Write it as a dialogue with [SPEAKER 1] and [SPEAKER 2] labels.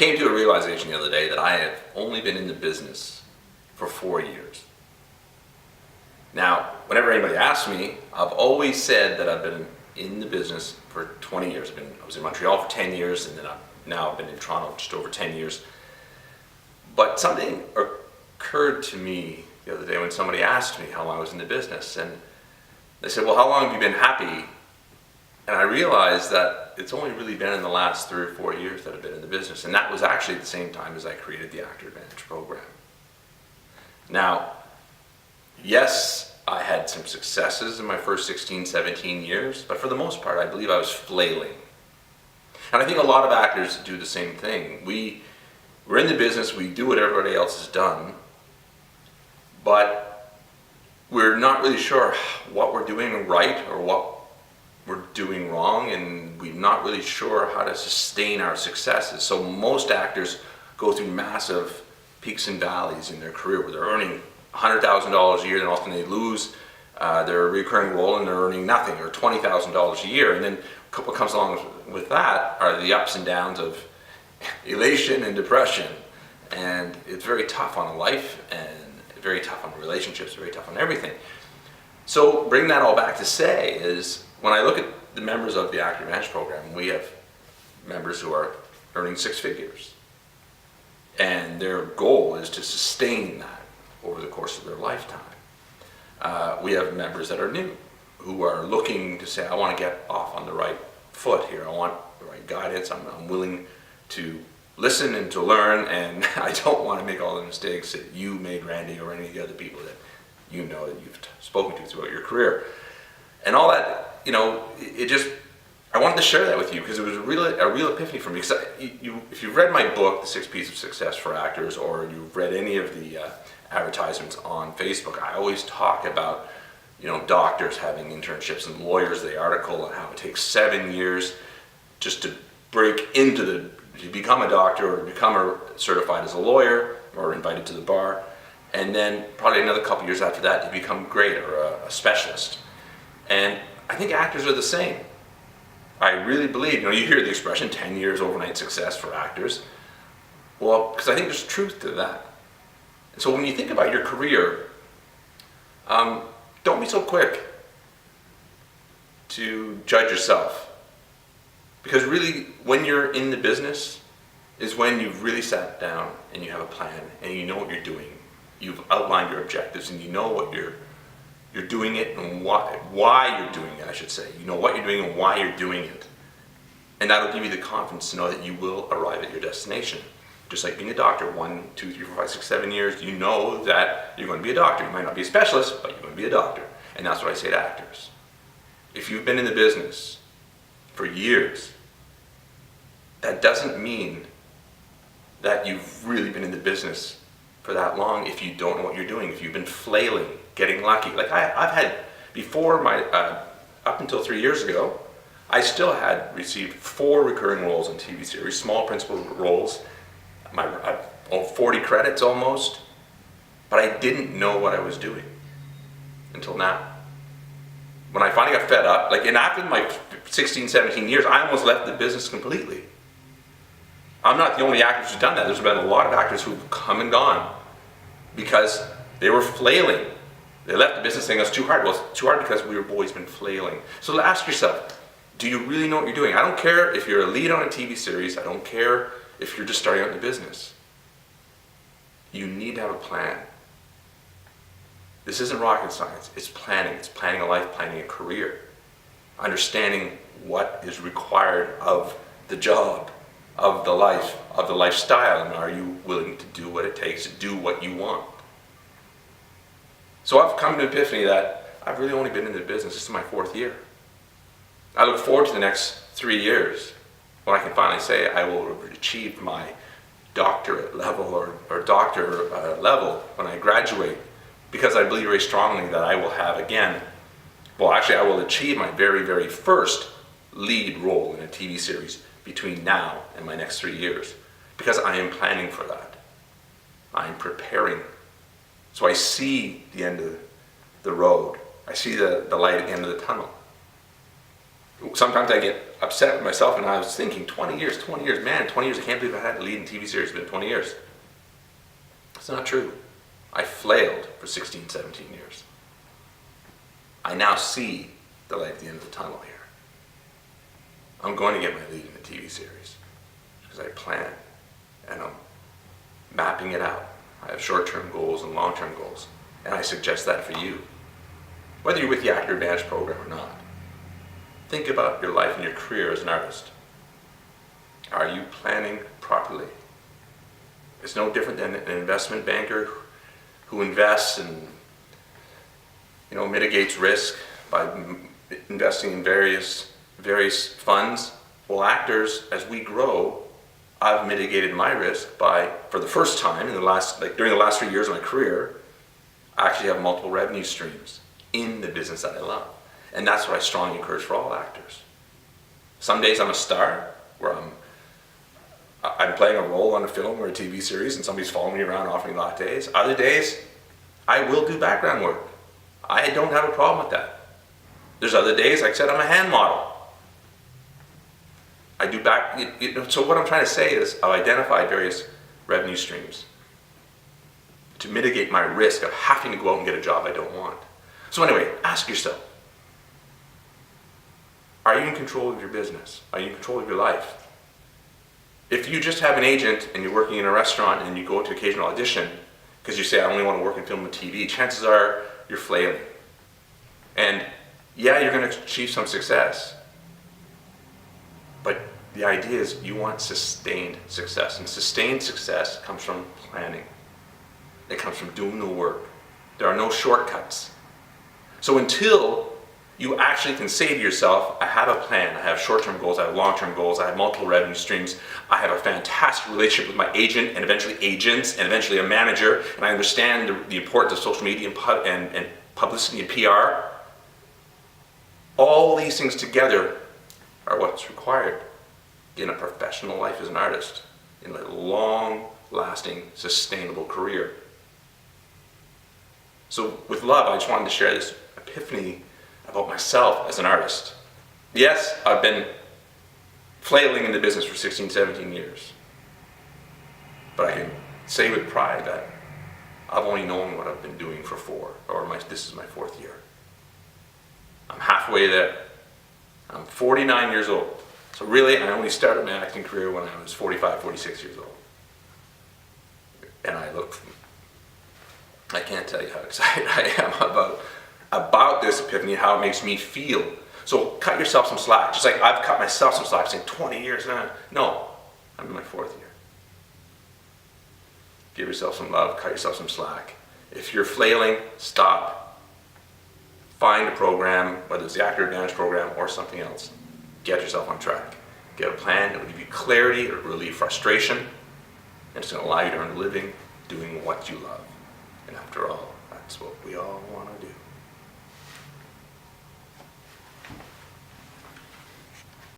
[SPEAKER 1] came to a realization the other day that I have only been in the business for 4 years. Now, whenever anybody asks me, I've always said that I've been in the business for 20 years. I was in Montreal for 10 years, and then I've been in Toronto just over 10 years. But something occurred to me the other day when somebody asked me how long I was in the business, and they said, well, how long have you been happy? And I realized that it's only really been in the last 3 or 4 years that I've been in the business, and that was actually at the same time as I created the Actor Advantage program. Now, yes, I had some successes in my first 16, 17 years, but for the most part, I believe I was flailing. And I think a lot of actors do the same thing. We're in the business, we do what everybody else has done, but we're not really sure what we're doing right or what we're doing wrong, and we're not really sure how to sustain our successes. So most actors go through massive peaks and valleys in their career where they're earning $100,000 a year, then often they lose their recurring role and they're earning nothing, or $20,000 a year. And then what comes along with that are the ups and downs of elation and depression. And it's very tough on life, and very tough on relationships, very tough on everything. So bring that all back to say is, when I look at the members of the Actor Advantage program, we have members who are earning 6 figures. And their goal is to sustain that over the course of their lifetime. We have members that are new, who are looking to say, I want to get off on the right foot here. I want the right guidance. I'm willing to listen and to learn, and I don't want to make all the mistakes that you made, Randy, or any of the other people that you know that you've spoken to throughout your career. And all that, I wanted to share that with you because it was a real epiphany for me. Because if you've read my book, The 6 P's of Success for Actors, or you've read any of the advertisements on Facebook, I always talk about, doctors having internships and lawyers, the article, and how it takes 7 years just to break into to become a doctor or to become certified as a lawyer or invited to the bar, and then probably another couple years after that to become great or a specialist. And I think actors are the same. I really believe, you hear the expression 10 years overnight success for actors. Well, because I think there's truth to that. And so when you think about your career, don't be so quick to judge yourself. Because really, when you're in the business is when you've really sat down and you have a plan and you know what you're doing. You've outlined your objectives and you know what you're doing it and why you're doing it, I should say. You know what you're doing and why you're doing it. And that'll give you the confidence to know that you will arrive at your destination. Just like being a doctor, 1, 2, 3, 4, 5, 6, 7 years, you know that you're going to be a doctor. You might not be a specialist, but you're going to be a doctor. And that's what I say to actors. If you've been in the business for years, that doesn't mean that you've really been in the business for that long if you don't know what you're doing, if you've been flailing, getting lucky. Like I've had, before up until 3 years ago, I still had received 4 recurring roles in TV series, small principal roles, 40 credits almost, but I didn't know what I was doing until now. When I finally got fed up, and after my 16, 17 years, I almost left the business completely. I'm not the only actor who's done that. There's been a lot of actors who've come and gone because they were flailing. They left the business saying it's too hard. Well, it's too hard because we've always been flailing. So ask yourself, do you really know what you're doing? I don't care if you're a lead on a TV series. I don't care if you're just starting out in the business. You need to have a plan. This isn't rocket science. It's planning. It's planning a life, planning a career. Understanding what is required of the job, of the life, of the lifestyle, and are you willing to do what it takes to do what you want? So I've come to an epiphany that I've really only been in the business, this is my 4th year. I look forward to the next 3 years when I can finally say I will have achieved my doctorate level or doctor level when I graduate, because I believe very strongly that I will have I will achieve my very, very first lead role in a TV series between now and my next 3 years, because I am planning for that. I am preparing. So I see the end of the road. I see the light at the end of the tunnel. Sometimes I get upset with myself, and I was thinking 20 years, man, 20 years, I can't believe I had to lead in TV series. It's been 20 years. It's not true. I flailed for 16, 17 years. I now see the light at the end of the tunnel here. I'm going to get my lead in the TV series because I plan and I'm mapping it out. I have short-term goals and long-term goals, and I suggest that for you. Whether you're with the Actor Advantage program or not, think about your life and your career as an artist. Are you planning properly? It's no different than an investment banker who invests and mitigates risk by investing in various funds. Well, actors, as we grow, I've mitigated my risk by, for the first time during the last 3 years of my career, I actually have multiple revenue streams in the business that I love. And that's what I strongly encourage for all actors. Some days I'm a star, where I'm playing a role on a film or a TV series and somebody's following me around offering lattes. Other days, I will do background work. I don't have a problem with that. There's other days, like I said, I'm a hand model. I do so what I'm trying to say is I've identified various revenue streams to mitigate my risk of having to go out and get a job I don't want. So anyway, ask yourself, are you in control of your business? Are you in control of your life? If you just have an agent and you're working in a restaurant and you go to occasional audition because you say, I only want to work in film and TV, chances are you're flailing. And yeah, you're going to achieve some success. But the idea is you want sustained success. And sustained success comes from planning. It comes from doing the work. There are no shortcuts. So until you actually can say to yourself, I have a plan, I have short-term goals, I have long-term goals, I have multiple revenue streams, I have a fantastic relationship with my agent and eventually agents and eventually a manager, and I understand the importance of social media and publicity and PR. All these things together are what's required in a professional life as an artist, in a long-lasting, sustainable career. So with love, I just wanted to share this epiphany about myself as an artist. Yes, I've been flailing in the business for 16, 17 years. But I can say with pride that I've only known what I've been doing for this is my 4th year. I'm halfway there. I'm 49 years old. So really, I only started my acting career when I was 45, 46 years old. And I can't tell you how excited I am about this epiphany, how it makes me feel. So cut yourself some slack. Just like I've cut myself some slack saying 20 years. No, I'm in my 4th year. Give yourself some love, cut yourself some slack. If you're flailing, stop. Find a program, whether it's the Actor Advantage program or something else. Get yourself on track. Get a plan that will give you clarity, it'll relieve frustration, and it's going to allow you to earn a living doing what you love. And after all, that's what we all want to do.